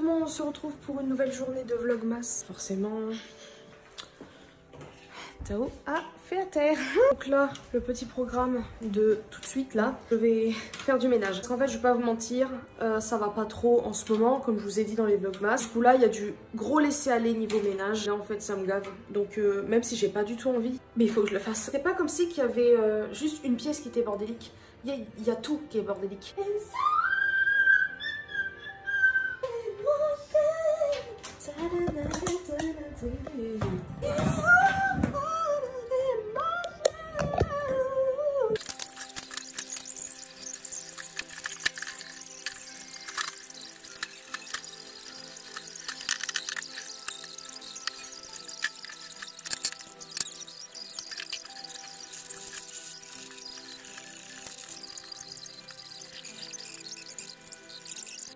monde, on se retrouve pour une nouvelle journée de Vlogmas. Forcément, Tao a fait à terre. Donc là, le petit programme de tout de suite là, je vais faire du ménage. Parce qu'en fait, je vais pas vous mentir, ça va pas trop en ce moment, comme je vous ai dit dans les Vlogmas. Du coup là, il y a du gros laisser-aller niveau ménage. Là en fait, ça me gave. Donc même si j'ai pas du tout envie, mais il faut que je le fasse. C'est pas comme si qu'il y avait juste une pièce qui était bordélique. Il y a tout qui est bordélique.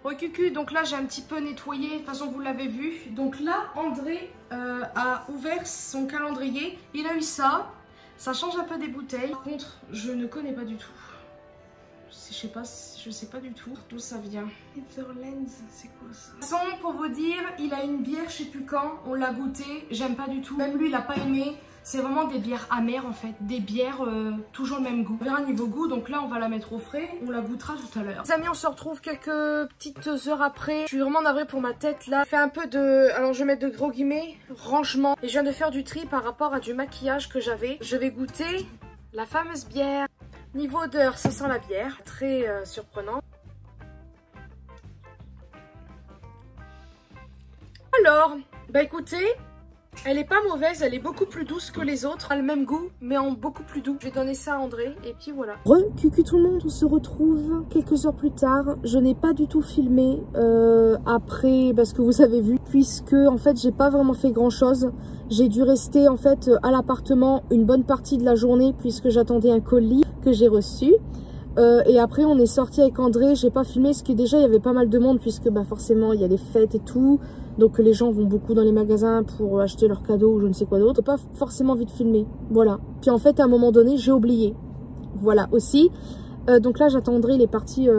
Bon cucu, donc là j'ai un petit peu nettoyé, de toute façon vous l'avez vu. Donc là André a ouvert son calendrier, il a eu ça, ça change un peu des bouteilles. Par contre je ne connais pas du tout, je sais pas du tout d'où ça vient. Netherlands, c'est quoi ça? De toute façon pour vous dire, il a une bière je sais plus quand, on l'a goûté, j'aime pas du tout, même lui il a pas aimé. C'est vraiment des bières amères en fait, des bières toujours le même goût. On verra niveau goût, donc là on va la mettre au frais, on la goûtera tout à l'heure. Les amis, on se retrouve quelques petites heures après. Je suis vraiment navrée pour ma tête là. Je fais un peu de, alors je vais mettre de gros guillemets, rangement. Et je viens de faire du tri par rapport à du maquillage que j'avais. Je vais goûter la fameuse bière. Niveau odeur, ça sent la bière, très surprenant. Alors, bah écoutez, elle est pas mauvaise, elle est beaucoup plus douce que les autres. Elle a le même goût, mais en beaucoup plus doux. Je vais donner ça à André, et puis voilà. Cucu tout le monde, on se retrouve quelques heures plus tard. Je n'ai pas du tout filmé après ce que vous avez vu, puisque en fait j'ai pas vraiment fait grand chose. J'ai dû rester en fait à l'appartement une bonne partie de la journée, puisque j'attendais un colis que j'ai reçu. Et après on est sorti avec André, j'ai pas filmé parce que déjà il y avait pas mal de monde, puisque forcément il y a des fêtes et tout. Donc les gens vont beaucoup dans les magasins pour acheter leurs cadeaux ou je ne sais quoi d'autre. Pas forcément envie de filmer, voilà. Puis en fait à un moment donné j'ai oublié, voilà aussi. Donc là j'attendrai, il est parti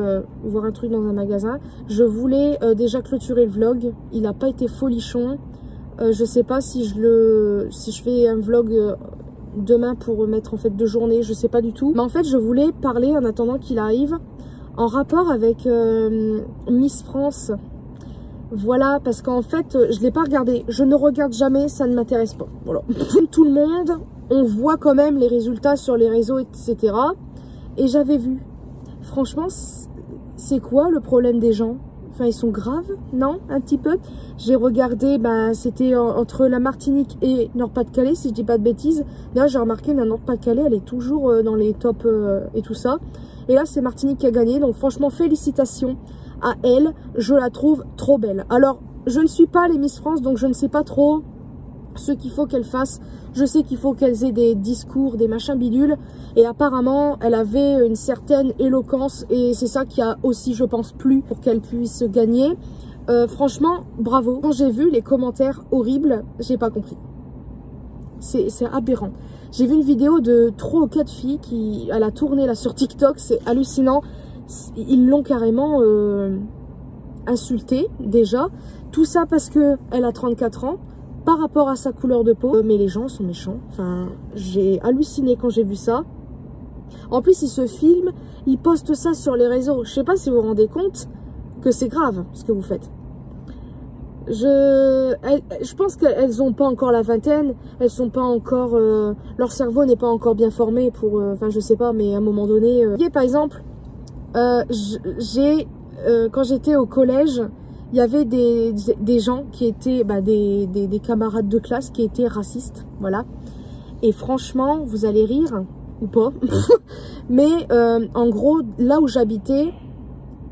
voir un truc dans un magasin. Je voulais déjà clôturer le vlog, il n'a pas été folichon. Je sais pas si je fais un vlog demain pour mettre en fait 2 journées, je sais pas du tout. Mais en fait je voulais parler en attendant qu'il arrive en rapport avec Miss France. Voilà, parce qu'en fait, je ne l'ai pas regardé. Je ne regarde jamais, ça ne m'intéresse pas. Voilà. Comme tout le monde, on voit quand même les résultats sur les réseaux, etc. Et j'avais vu. Franchement, c'est quoi le problème des gens? Enfin, ils sont graves, non? Un petit peu. J'ai regardé, c'était entre la Martinique et Nord-Pas-de-Calais, si je dis pas de bêtises. Là, j'ai remarqué, la Nord-Pas-de-Calais, elle est toujours dans les tops et tout ça. Et là, c'est Martinique qui a gagné. Donc, franchement, félicitations à elle, je la trouve trop belle. Alors, je ne suis pas les Miss France, donc je ne sais pas trop ce qu'il faut qu'elle fasse. Je sais qu'il faut qu'elles aient des discours, des machins bidules. Et apparemment, elle avait une certaine éloquence. Et c'est ça qui a aussi, je pense, plu pour qu'elle puisse gagner. Franchement, bravo. Quand j'ai vu les commentaires horribles, j'ai pas compris. C'est aberrant. J'ai vu une vidéo de 3 ou 4 filles qui, elle a tourné là sur TikTok. C'est hallucinant. Ils l'ont carrément insultée déjà. Tout ça parce que elle a 34 ans par rapport à sa couleur de peau. Mais les gens sont méchants. Enfin, j'ai halluciné quand j'ai vu ça. En plus, ils se filment, ils postent ça sur les réseaux. Je sais pas si vous vous rendez compte que c'est grave ce que vous faites. Je pense qu'elles n'ont pas encore la vingtaine. Elles sont pas encore... leur cerveau n'est pas encore bien formé pour... Enfin, je sais pas, mais à un moment donné... Par exemple... quand j'étais au collège, il y avait des gens qui étaient des camarades de classe qui étaient racistes, voilà. Et franchement, vous allez rire ou pas, mais en gros, là où j'habitais,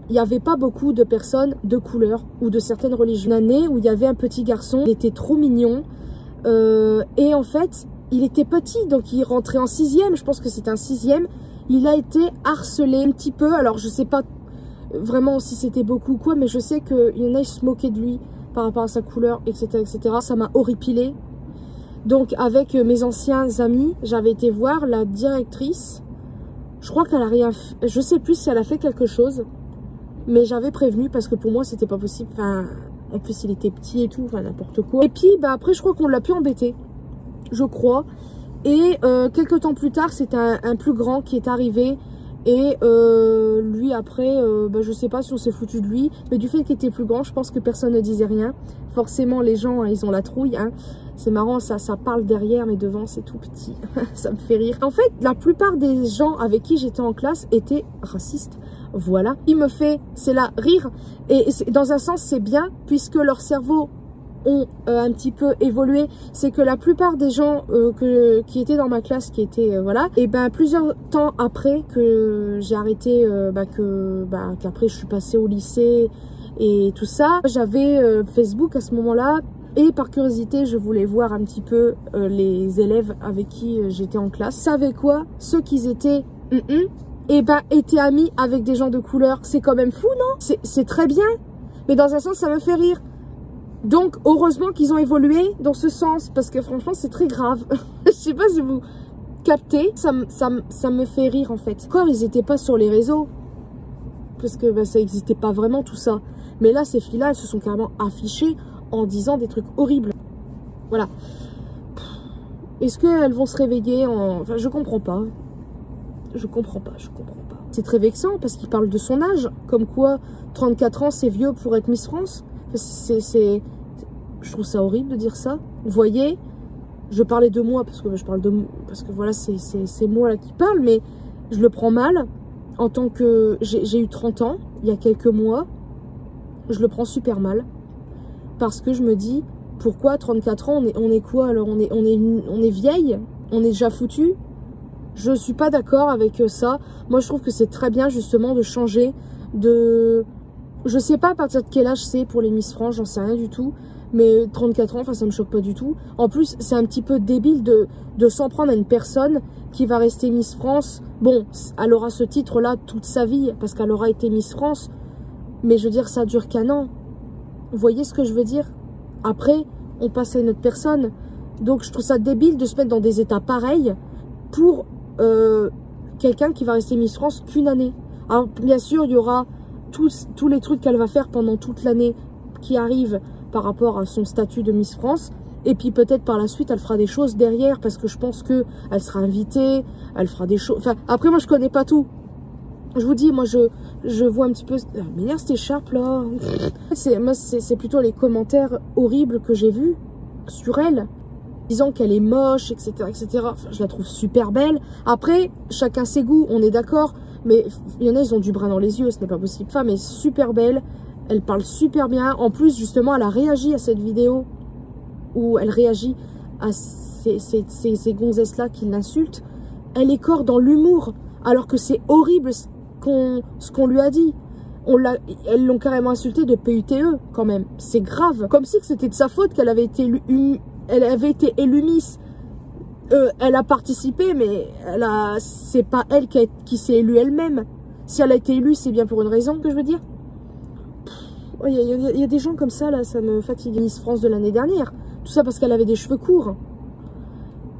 il n'y avait pas beaucoup de personnes de couleur ou de certaines religions. Une année où il y avait un petit garçon, il était trop mignon, et en fait, il était petit, donc il rentrait en 6e, je pense que c'était un 6e. Il a été harcelé un petit peu, alors je sais pas vraiment si c'était beaucoup ou quoi, mais je sais qu'il y en a, ils se moquaient de lui par rapport à sa couleur, etc. etc. Ça m'a horripilé. Donc avec mes anciens amis, j'avais été voir la directrice. Je crois qu'elle a rien fait, je sais plus si elle a fait quelque chose, mais j'avais prévenu parce que pour moi c'était pas possible. Enfin, En plus, il était petit et tout, enfin n'importe quoi. Et puis, bah après, je crois qu'on l'a pu embêter. Je crois. Et quelques temps plus tard, c'est un plus grand qui est arrivé. Et lui, après, bah, je sais pas si on s'est foutu de lui. Mais du fait qu'il était plus grand, je pense que personne ne disait rien. Forcément, les gens, ils ont la trouille. Hein. C'est marrant, ça parle derrière, mais devant, c'est tout petit. Ça me fait rire. En fait, la plupart des gens avec qui j'étais en classe étaient racistes. Voilà. Il me fait, c'est là, rire. Et dans un sens, c'est bien, puisque leur cerveau ont un petit peu évolué. C'est que la plupart des gens qui étaient dans ma classe, qui étaient, voilà, et ben plusieurs temps après que j'ai arrêté, qu'après je suis passée au lycée et tout ça, j'avais Facebook à ce moment-là. Et par curiosité, je voulais voir un petit peu les élèves avec qui j'étais en classe. Vous savez quoi? Ceux qui étaient et ben étaient amis avec des gens de couleur. C'est quand même fou, non? C'est très bien. Mais dans un sens, ça me fait rire. Donc, heureusement qu'ils ont évolué dans ce sens. Parce que franchement, c'est très grave. Je sais pas si vous captez. Ça me fait rire, en fait. Encore, ils n'étaient pas sur les réseaux. Parce que ben, ça n'existait pas vraiment, tout ça. Mais là, ces filles-là, elles se sont carrément affichées en disant des trucs horribles. Voilà. Est-ce qu'elles vont se réveiller en... Enfin, je comprends pas. Je comprends pas. C'est très vexant parce qu'il parle de son âge. Comme quoi, 34 ans, c'est vieux pour être Miss France. Je trouve ça horrible de dire ça. Vous voyez, je parlais de moi parce que je parle de... Parce que voilà, c'est moi là qui parle. Mais je le prends mal. En tant que... J'ai eu 30 ans, il y a quelques mois. Je le prends super mal. Parce que je me dis, pourquoi 34 ans, on est quoi alors? On est vieille? On est déjà foutu? Je suis pas d'accord avec ça. Moi, je trouve que c'est très bien justement de changer de... Je sais pas à partir de quel âge c'est pour les Miss France, j'en sais rien du tout. Mais 34 ans, enfin ça me choque pas du tout. En plus, c'est un petit peu débile de s'en prendre à une personne qui va rester Miss France. Bon, elle aura ce titre-là toute sa vie parce qu'elle aura été Miss France. Mais je veux dire, ça dure qu'un an. Vous voyez ce que je veux dire? Après, on passe à une autre personne. Donc, je trouve ça débile de se mettre dans des états pareils pour quelqu'un qui va rester Miss France qu'une année. Alors, bien sûr, il y aura tous les trucs qu'elle va faire pendant toute l'année qui arrivent par rapport à son statut de Miss France. Et puis, peut-être par la suite, elle fera des choses derrière parce que je pense qu'elle sera invitée, elle fera des choses... Enfin, après, moi, je connais pas tout. Je vous dis, moi, je vois un petit peu... Mais là, cette écharpe, là... C'est plutôt les commentaires horribles que j'ai vus sur elle, disant qu'elle est moche, etc., etc. Enfin, je la trouve super belle. Après, chacun ses goûts, on est d'accord. Mais il y en a, ils ont du brun dans les yeux, ce n'est pas possible. Femme est super belle, elle parle super bien. En plus, justement, elle a réagi à cette vidéo où elle réagit à ces gonzesses-là qui l'insultent. Elle est corps dans l'humour, alors que c'est horrible ce qu'on lui a dit. Elles l'ont carrément insulté de PUTE quand même. C'est grave. Comme si c'était de sa faute qu'elle avait été élue Miss. Elle a participé, mais c'est pas elle qui s'est élue elle-même. Si elle a été élue, c'est bien pour une raison, que je veux dire. Il y a des gens comme ça, là, ça me fatigue. Miss France de l'année dernière. Tout ça parce qu'elle avait des cheveux courts.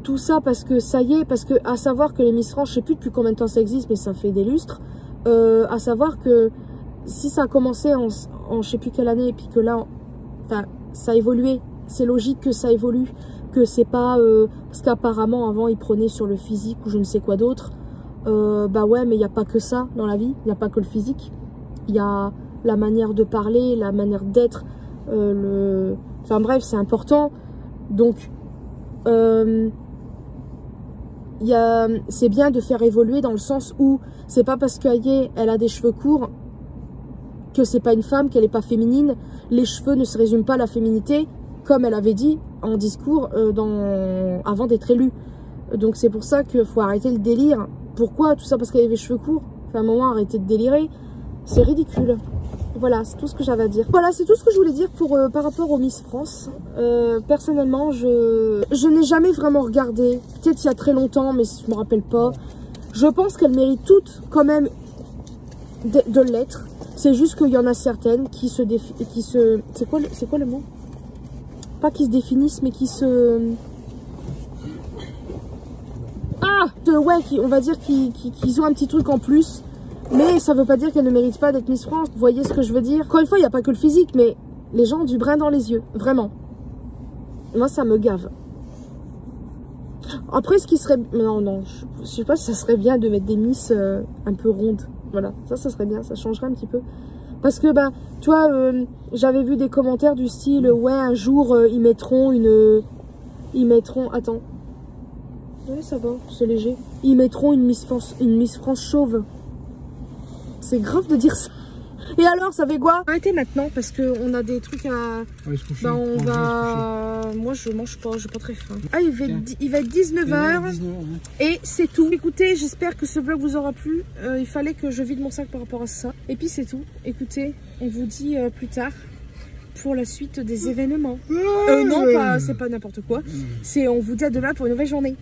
Tout ça parce que, ça y est, parce que, à savoir que les Miss France, je sais plus depuis combien de temps ça existe, mais ça fait des lustres. À savoir que si ça a commencé en je sais plus quelle année, et puis que là, enfin, ça a évolué. C'est logique que ça évolue, que c'est pas... parce qu'apparemment, avant, ils prenaient sur le physique ou je ne sais quoi d'autre. Bah ouais, mais il n'y a pas que ça dans la vie. Il n'y a pas que le physique. Il y a la manière de parler, la manière d'être. Enfin bref, c'est important. Donc, c'est bien de faire évoluer dans le sens où c'est pas parce qu'elle a des cheveux courts que c'est pas une femme, qu'elle est pas féminine. Les cheveux ne se résument pas à la féminité, comme elle avait dit en discours avant d'être élue. Donc c'est pour ça qu'il faut arrêter le délire. Pourquoi? Tout ça parce qu'elle avait les cheveux courts? Enfin, à un moment, arrêtez de délirer. C'est ridicule. Voilà, c'est tout ce que j'avais à dire. Voilà, c'est tout ce que je voulais dire par rapport aux Miss France. Personnellement, je n'ai jamais vraiment regardé. Peut-être il y a très longtemps, mais je ne me rappelle pas. Je pense qu'elles méritent toutes quand même de l'être. C'est juste qu'il y en a certaines qui se... C'est quoi le mot? Pas qui se définissent, mais qui se... Ouais, on va dire qu'ils ont un petit truc en plus. Mais ça veut pas dire qu'elle ne mérite pas d'être Miss France. Vous voyez ce que je veux dire? Encore une fois, il n'y a pas que le physique, mais Les gens ont du brin dans les yeux, vraiment. Moi, ça me gave. Après, ce qui serait... Non, je sais pas si ça serait bien de mettre des miss un peu rondes. Voilà, ça serait bien, ça changerait un petit peu. Parce que, ben, tu vois, j'avais vu des commentaires du style, ouais, un jour, ils mettront une... Ils mettront... Attends. Ouais, ça va, c'est léger. Ils mettront une Miss France chauve. C'est grave de dire ça. Et alors, ça fait quoi? Arrêtez maintenant parce qu'on a des trucs à... Ouais, se coucher. Bah, on va... Moi, je mange pas, j'ai pas très faim. Ah, il va être 19h. Et c'est tout. Écoutez, j'espère que ce vlog vous aura plu. Il fallait que je vide mon sac par rapport à ça. Et puis, c'est tout. Écoutez, on vous dit plus tard pour la suite des événements. Non, c'est pas n'importe quoi. C'est on vous dit à demain pour une nouvelle journée.